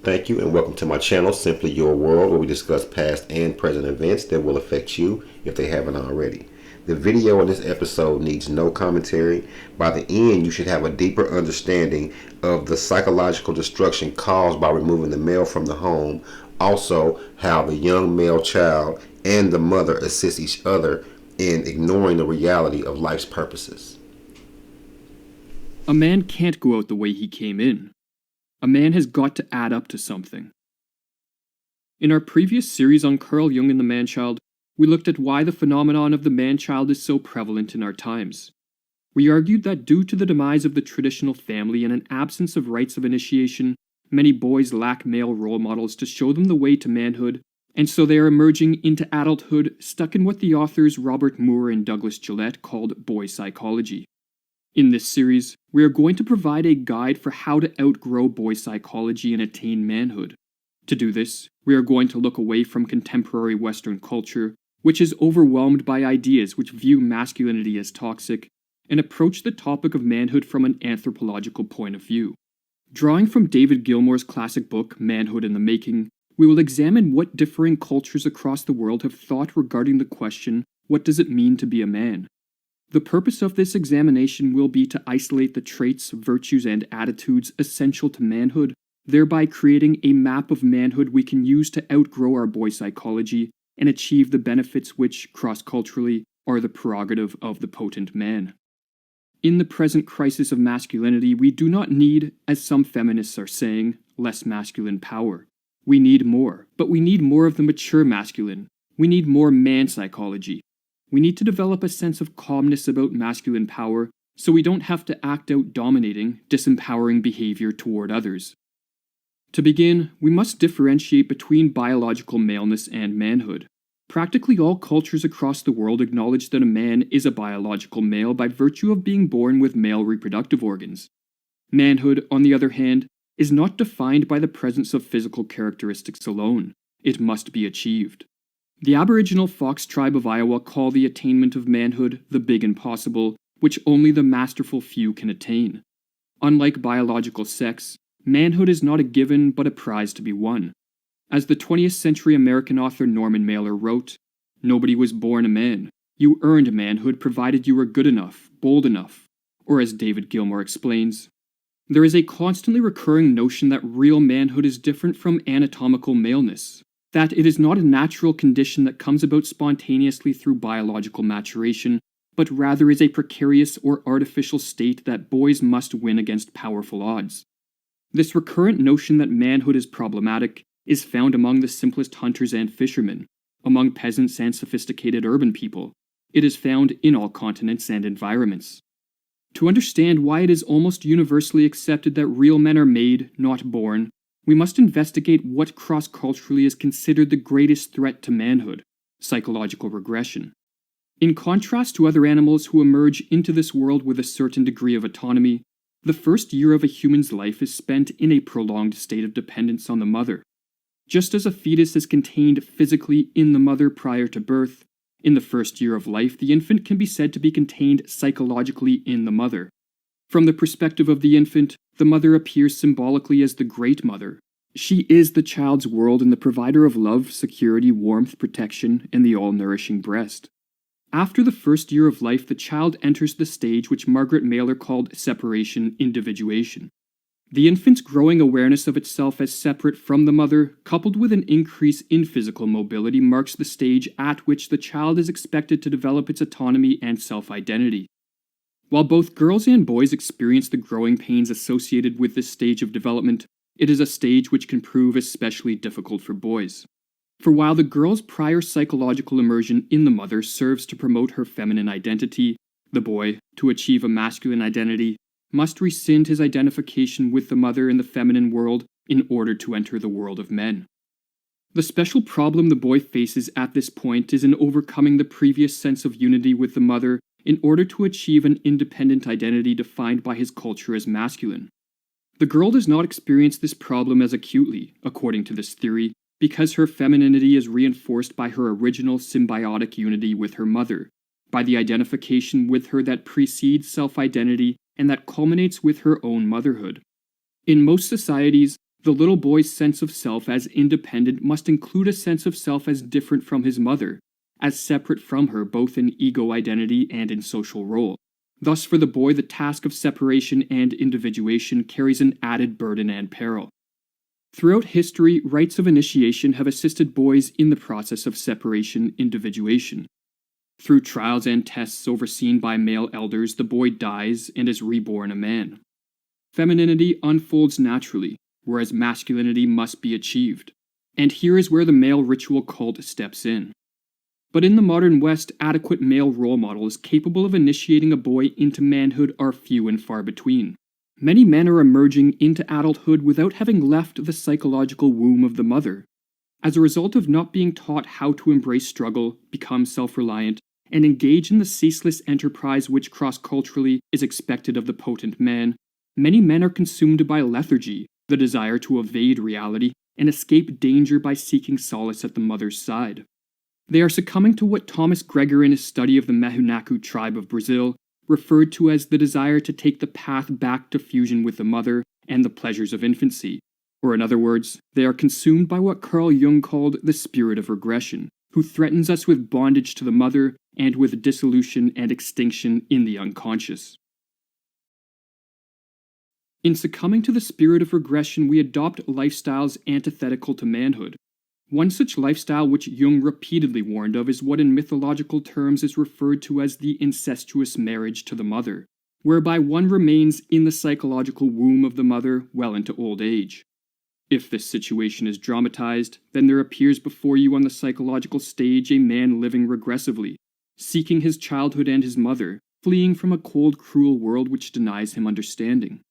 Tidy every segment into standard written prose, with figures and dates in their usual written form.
Thank you and welcome to my channel, Simply Your World, where we discuss past and present events that will affect you if they haven't already. The video in this episode needs no commentary. By the end, you should have a deeper understanding of the psychological destruction caused by removing the male from the home, also how the young male child and the mother assist each other in ignoring the reality of life's purposes. A man can't go out the way he came in. A man has got to add up to something. In our previous series on Carl Jung and the man-child, we looked at why the phenomenon of the man-child is so prevalent in our times. We argued that due to the demise of the traditional family and an absence of rites of initiation, many boys lack male role models to show them the way to manhood, and so they are emerging into adulthood stuck in what the authors Robert Moore and Douglas Gillette called boy psychology. In this series, we are going to provide a guide for how to outgrow boy psychology and attain manhood. To do this, we are going to look away from contemporary Western culture, which is overwhelmed by ideas which view masculinity as toxic, and approach the topic of manhood from an anthropological point of view. Drawing from David Gilmour's classic book, Manhood in the Making, we will examine what differing cultures across the world have thought regarding the question, what does it mean to be a man? The purpose of this examination will be to isolate the traits, virtues, and attitudes essential to manhood, thereby creating a map of manhood we can use to outgrow our boy psychology and achieve the benefits which, cross-culturally, are the prerogative of the potent man. In the present crisis of masculinity, we do not need, as some feminists are saying, less masculine power. We need more, but we need more of the mature masculine. We need more man psychology. We need to develop a sense of calmness about masculine power so we don't have to act out dominating, disempowering behavior toward others. To begin, we must differentiate between biological maleness and manhood. Practically all cultures across the world acknowledge that a man is a biological male by virtue of being born with male reproductive organs. Manhood, on the other hand, is not defined by the presence of physical characteristics alone. It must be achieved. The Aboriginal Fox tribe of Iowa call the attainment of manhood the big impossible, which only the masterful few can attain. Unlike biological sex, manhood is not a given but a prize to be won. As the 20th century American author Norman Mailer wrote, "Nobody was born a man. You earned manhood provided you were good enough, bold enough." Or as David Gilmour explains, there is a constantly recurring notion that real manhood is different from anatomical maleness, that it is not a natural condition that comes about spontaneously through biological maturation, but rather is a precarious or artificial state that boys must win against powerful odds. This recurrent notion that manhood is problematic is found among the simplest hunters and fishermen, among peasants and sophisticated urban people. It is found in all continents and environments. To understand why it is almost universally accepted that real men are made, not born, we must investigate what cross-culturally is considered the greatest threat to manhood: psychological regression. In contrast to other animals who emerge into this world with a certain degree of autonomy, the first year of a human's life is spent in a prolonged state of dependence on the mother. Just as a fetus is contained physically in the mother prior to birth, in the first year of life the infant can be said to be contained psychologically in the mother. From the perspective of the infant, the mother appears symbolically as the Great Mother. She is the child's world and the provider of love, security, warmth, protection, and the all-nourishing breast. After the first year of life, the child enters the stage which Margaret Mailer called separation individuation. The infant's growing awareness of itself as separate from the mother, coupled with an increase in physical mobility, marks the stage at which the child is expected to develop its autonomy and self-identity. While both girls and boys experience the growing pains associated with this stage of development, it is a stage which can prove especially difficult for boys. For while the girl's prior psychological immersion in the mother serves to promote her feminine identity, the boy, to achieve a masculine identity, must rescind his identification with the mother in the feminine world in order to enter the world of men. The special problem the boy faces at this point is in overcoming the previous sense of unity with the mother in order to achieve an independent identity defined by his culture as masculine. The girl does not experience this problem as acutely, according to this theory, because her femininity is reinforced by her original symbiotic unity with her mother, by the identification with her that precedes self-identity and that culminates with her own motherhood. In most societies, The little boy's sense of self as independent must include a sense of self as different from his mother, as separate from her both in ego identity and in social role. Thus, for the boy, the task of separation and individuation carries an added burden and peril. Throughout history, rites of initiation have assisted boys in the process of separation individuation. Through trials and tests overseen by male elders, the boy dies and is reborn a man. Femininity unfolds naturally, whereas masculinity must be achieved. And here is where the male ritual cult steps in. But in the modern West, adequate male role models capable of initiating a boy into manhood are few and far between. Many men are emerging into adulthood without having left the psychological womb of the mother. As a result of not being taught how to embrace struggle, become self-reliant, and engage in the ceaseless enterprise which cross-culturally is expected of the potent man, many men are consumed by lethargy, the desire to evade reality, and escape danger by seeking solace at the mother's side. They are succumbing to what Thomas Gregor in his study of the Mahunaku tribe of Brazil referred to as the desire to take the path back to fusion with the mother and the pleasures of infancy. Or in other words, they are consumed by what Carl Jung called the spirit of regression, who threatens us with bondage to the mother and with dissolution and extinction in the unconscious. In succumbing to the spirit of regression, we adopt lifestyles antithetical to manhood. One such lifestyle which Jung repeatedly warned of is what in mythological terms is referred to as the incestuous marriage to the mother, whereby one remains in the psychological womb of the mother well into old age. If this situation is dramatized, then there appears before you on the psychological stage a man living regressively, seeking his childhood and his mother, fleeing from a cold, cruel world which denies him understanding.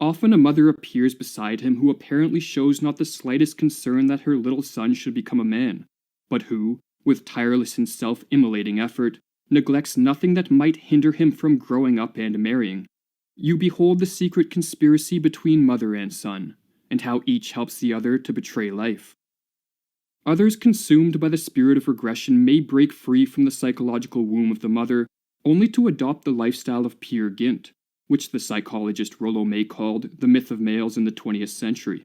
Often a mother appears beside him who apparently shows not the slightest concern that her little son should become a man, but who, with tireless and self-immolating effort, neglects nothing that might hinder him from growing up and marrying. You behold the secret conspiracy between mother and son, and how each helps the other to betray life. Others consumed by the spirit of regression may break free from the psychological womb of the mother, only to adopt the lifestyle of Peer Gynt, which the psychologist Rollo May called the myth of males in the 20th century.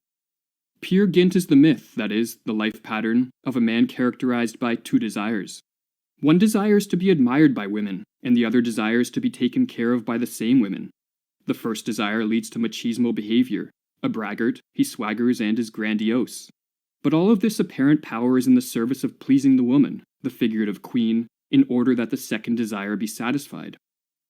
Peer Gynt is the myth, that is, the life pattern, of a man characterized by two desires. One desires to be admired by women, and the other desires to be taken care of by the same women. The first desire leads to machismo behavior. A braggart, he swaggers and is grandiose. But all of this apparent power is in the service of pleasing the woman, the figurative queen, in order that the second desire be satisfied.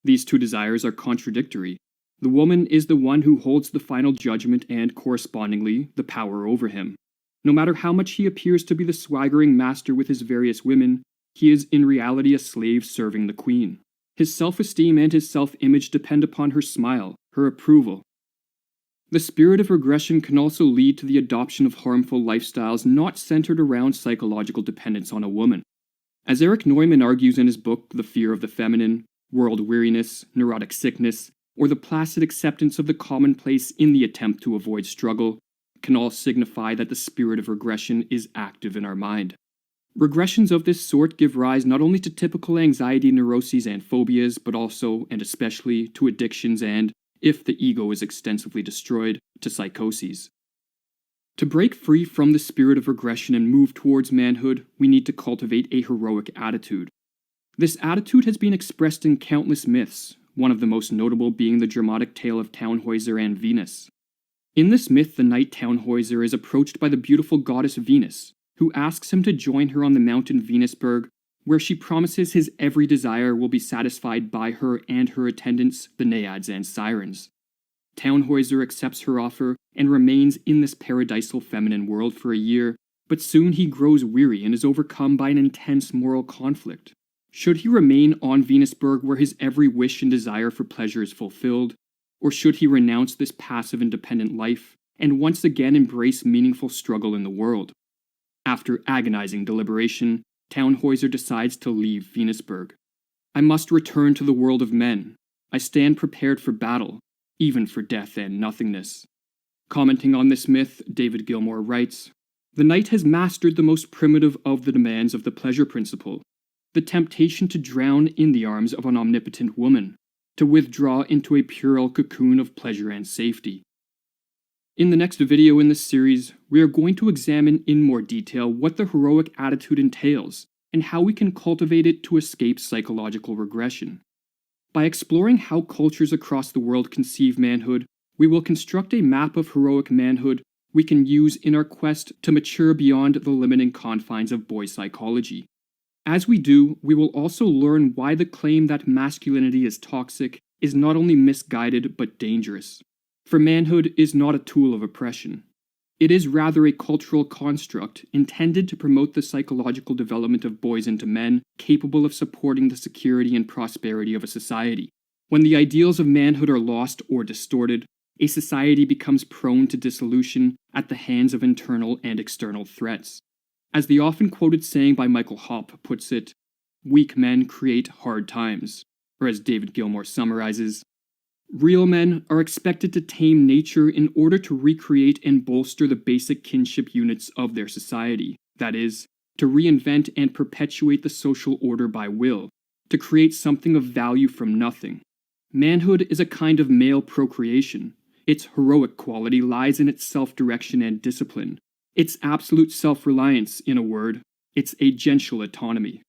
These two desires are contradictory. The woman is the one who holds the final judgment and, correspondingly, the power over him. No matter how much he appears to be the swaggering master with his various women, he is in reality a slave serving the queen. His self-esteem and his self-image depend upon her smile, her approval. The spirit of regression can also lead to the adoption of harmful lifestyles not centered around psychological dependence on a woman. As Erich Neumann argues in his book The Fear of the Feminine, world weariness, neurotic sickness, or the placid acceptance of the commonplace in the attempt to avoid struggle, can all signify that the spirit of regression is active in our mind. Regressions of this sort give rise not only to typical anxiety neuroses and phobias, but also, and especially, to addictions and, if the ego is extensively destroyed, to psychoses. To break free from the spirit of regression and move towards manhood, we need to cultivate a heroic attitude. This attitude has been expressed in countless myths, one of the most notable being the dramatic tale of Tannhäuser and Venus. In this myth, the knight Tannhäuser is approached by the beautiful goddess Venus, who asks him to join her on the mountain Venusberg, where she promises his every desire will be satisfied by her and her attendants, the Naiads and Sirens. Tannhäuser accepts her offer and remains in this paradisal feminine world for a year, but soon he grows weary and is overcome by an intense moral conflict. Should he remain on Venusberg where his every wish and desire for pleasure is fulfilled, or should he renounce this passive independent life and once again embrace meaningful struggle in the world? After agonizing deliberation, Tannhäuser decides to leave Venusberg. I must return to the world of men. I stand prepared for battle, even for death and nothingness. Commenting on this myth, David Gilmour writes, "The knight has mastered the most primitive of the demands of the pleasure principle, the temptation to drown in the arms of an omnipotent woman, to withdraw into a puerile cocoon of pleasure and safety. In the next video in this series, we are going to examine in more detail what the heroic attitude entails and how we can cultivate it to escape psychological regression. By exploring how cultures across the world conceive manhood, we will construct a map of heroic manhood we can use in our quest to mature beyond the limiting confines of boy psychology. As we do, we will also learn why the claim that masculinity is toxic is not only misguided but dangerous. For manhood is not a tool of oppression. It is rather a cultural construct intended to promote the psychological development of boys into men capable of supporting the security and prosperity of a society. When the ideals of manhood are lost or distorted, a society becomes prone to dissolution at the hands of internal and external threats. As the often quoted saying by Michael Hopp puts it, "Weak men create hard times," or as David Gilmour summarizes, real men are expected to tame nature in order to recreate and bolster the basic kinship units of their society, that is, to reinvent and perpetuate the social order by will, to create something of value from nothing. Manhood is a kind of male procreation. Its heroic quality lies in its self-direction and discipline, its absolute self-reliance, in a word, its agential autonomy.